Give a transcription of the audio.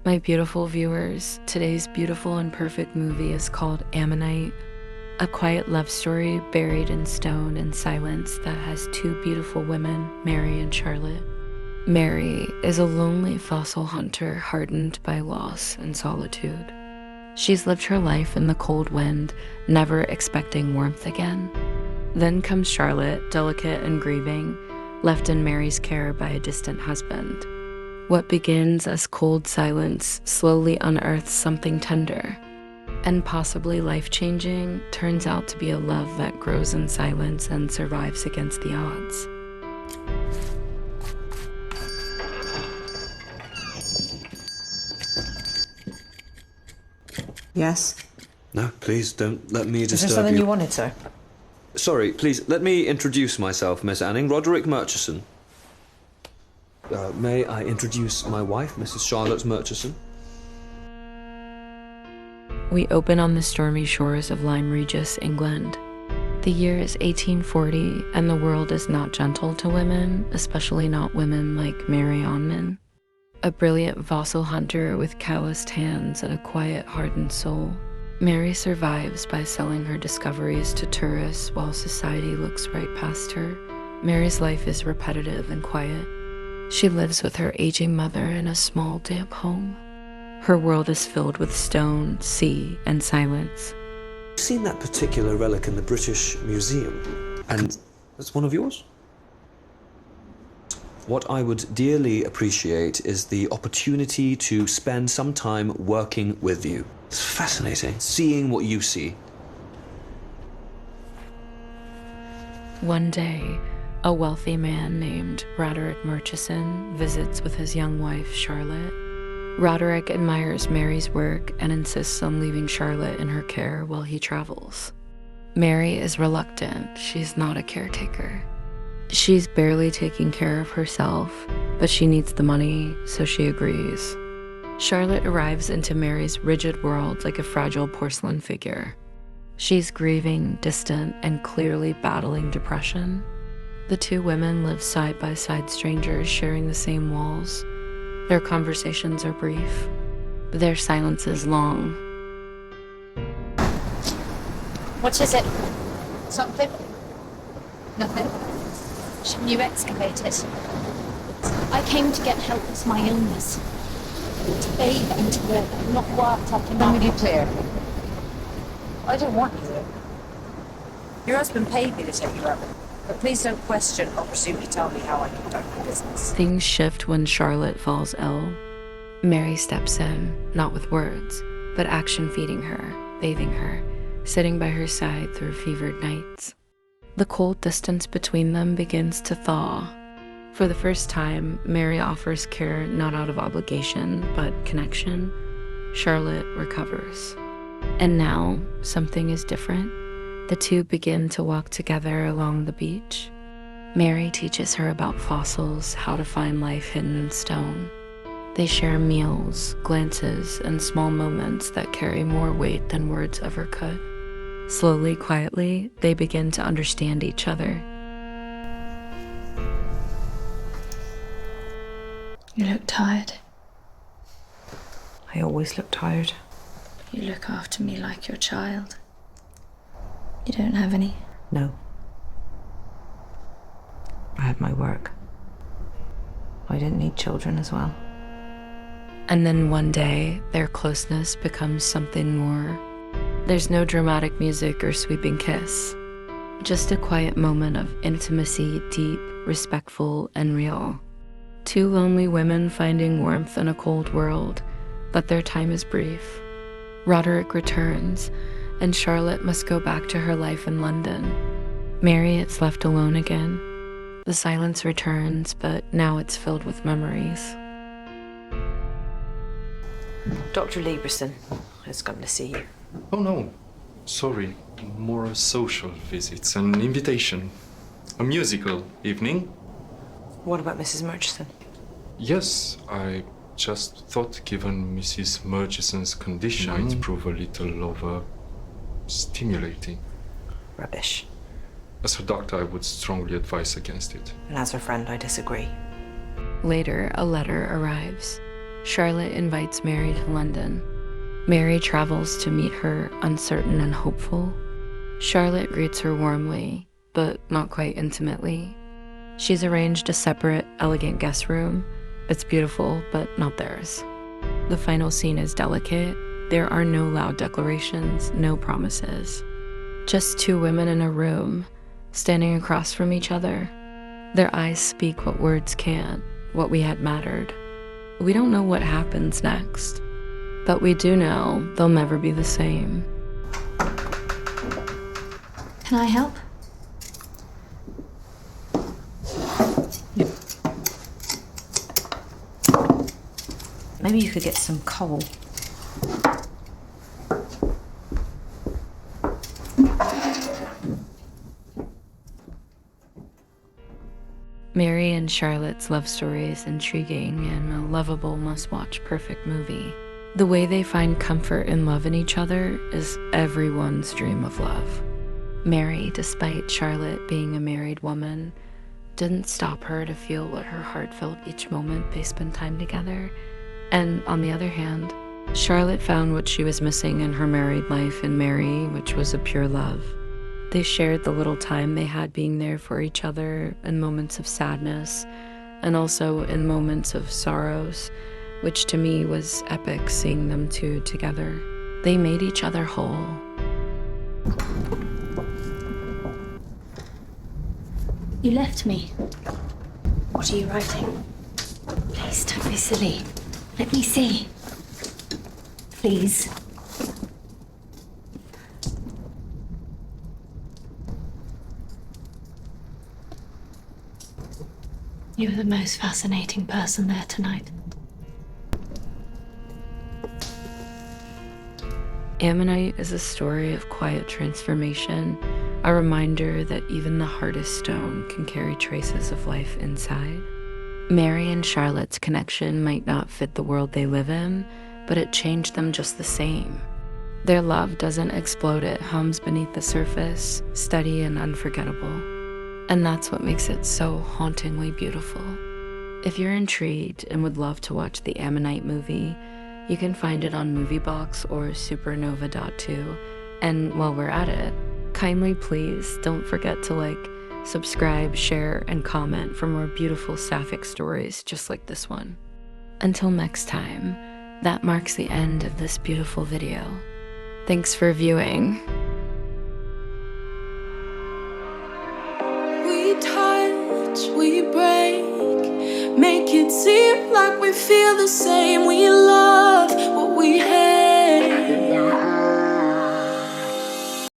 My beautiful viewers, today's beautiful and perfect movie is called Ammonite, a quiet love story buried in stone and silence that has two beautiful women, Mary and Charlotte. Mary is a lonely fossil hunter hardened by loss and solitude. She's lived her life in the cold wind, never expecting warmth again. Then comes Charlotte, delicate and grieving, left in Mary's care by a distant husband. What begins as cold silence slowly unearths something tender, and possibly life-changing turns out to be a love that grows in silence and survives against the odds. Yes? No, please, don't let me disturb you. Is there something you wanted, sir? Sorry, please, let me introduce myself, Miss Anning. Roderick Murchison. May I introduce my wife, Mrs. Charlotte Murchison? We open on the stormy shores of Lyme Regis, England. The year is 1840, and the world is not gentle to women, especially not women like Mary Onman, a brilliant fossil hunter with calloused hands and a quiet, hardened soul. Mary survives by selling her discoveries to tourists while society looks right past her. Mary's life is repetitive and quiet. She lives with her aging mother in a small, damp home. Her world is filled with stone, sea, and silence. I've seen that particular relic in the British Museum, and that's one of yours? What I would dearly appreciate is the opportunity to spend some time working with you. It's fascinating, seeing what you see. One day, a wealthy man named Roderick Murchison visits with his young wife, Charlotte. Roderick admires Mary's work and insists on leaving Charlotte in her care while he travels. Mary is reluctant. She's not a caretaker. She's barely taking care of herself, but she needs the money, so she agrees. Charlotte arrives into Mary's rigid world like a fragile porcelain figure. She's grieving, distant, and clearly battling depression. The two women live side by side, strangers sharing the same walls. Their conversations are brief, but their silence is long. What is it? Something? Nothing. Shouldn't you excavate it? I came to get help with my illness. To bathe and to work, not worked up enough. Let me be clear. I don't want you there. Your husband paid me to take you out. But please don't question or presume to tell me how I conduct my business. Things shift when Charlotte falls ill. Mary steps in, not with words, but action, feeding her, bathing her, sitting by her side through fevered nights. The cold distance between them begins to thaw. For the first time, Mary offers care not out of obligation, but connection. Charlotte recovers. And now, something is different. The two begin to walk together along the beach. Mary teaches her about fossils, how to find life hidden in stone. They share meals, glances, and small moments that carry more weight than words ever could. Slowly, quietly, they begin to understand each other. You look tired. I always look tired. You look after me like your child. You don't have any? No. I had my work. I didn't need children as well. And then one day, their closeness becomes something more. There's no dramatic music or sweeping kiss. Just a quiet moment of intimacy, deep, respectful, and real. Two lonely women finding warmth in a cold world, but their time is brief. Roderick returns, and Charlotte must go back to her life in London. Mary is left alone again. The silence returns, but now it's filled with memories. Dr. Lieberson has come to see you. Oh no, sorry. More a social visit, an invitation. A musical evening. What about Mrs. Murchison? Yes, I just thought given Mrs. Murchison's condition, might prove a little over stimulating. Rubbish. As her doctor, I would strongly advise against it. And as her friend, I disagree. Later, a letter arrives. Charlotte invites Mary to London. Mary travels to meet her, uncertain and hopeful. Charlotte greets her warmly, but not quite intimately. She's arranged a separate, elegant guest room. It's beautiful, but not theirs. The final scene is delicate. There are no loud declarations, no promises. Just two women in a room, standing across from each other. Their eyes speak what words can't, what we had mattered. We don't know what happens next, but we do know they'll never be the same. Can I help? Maybe you could get some coal. Mary and Charlotte's love story is intriguing and a lovable must-watch perfect movie. The way they find comfort and love in each other is everyone's dream of love. Mary, despite Charlotte being a married woman, didn't stop her to feel what her heart felt each moment they spent time together. And on the other hand, Charlotte found what she was missing in her married life in Mary, which was a pure love. They shared the little time they had being there for each other in moments of sadness and also in moments of sorrows, which to me was epic seeing them two together. They made each other whole. You left me. What are you writing? Please don't be silly. Let me see. Please. You were the most fascinating person there tonight. Ammonite is a story of quiet transformation, a reminder that even the hardest stone can carry traces of life inside. Mary and Charlotte's connection might not fit the world they live in, but it changed them just the same. Their love doesn't explode, it hums beneath the surface, steady and unforgettable. And that's what makes it so hauntingly beautiful. If you're intrigued and would love to watch the Ammonite movie, you can find it on Moviebox or Supernova.to. And while we're at it, kindly please don't forget to subscribe, share, and comment for more beautiful sapphic stories just like this one. Until next time, that marks the end of this beautiful video. Thanks for viewing. We touch, we break, make it seem like we feel the same. We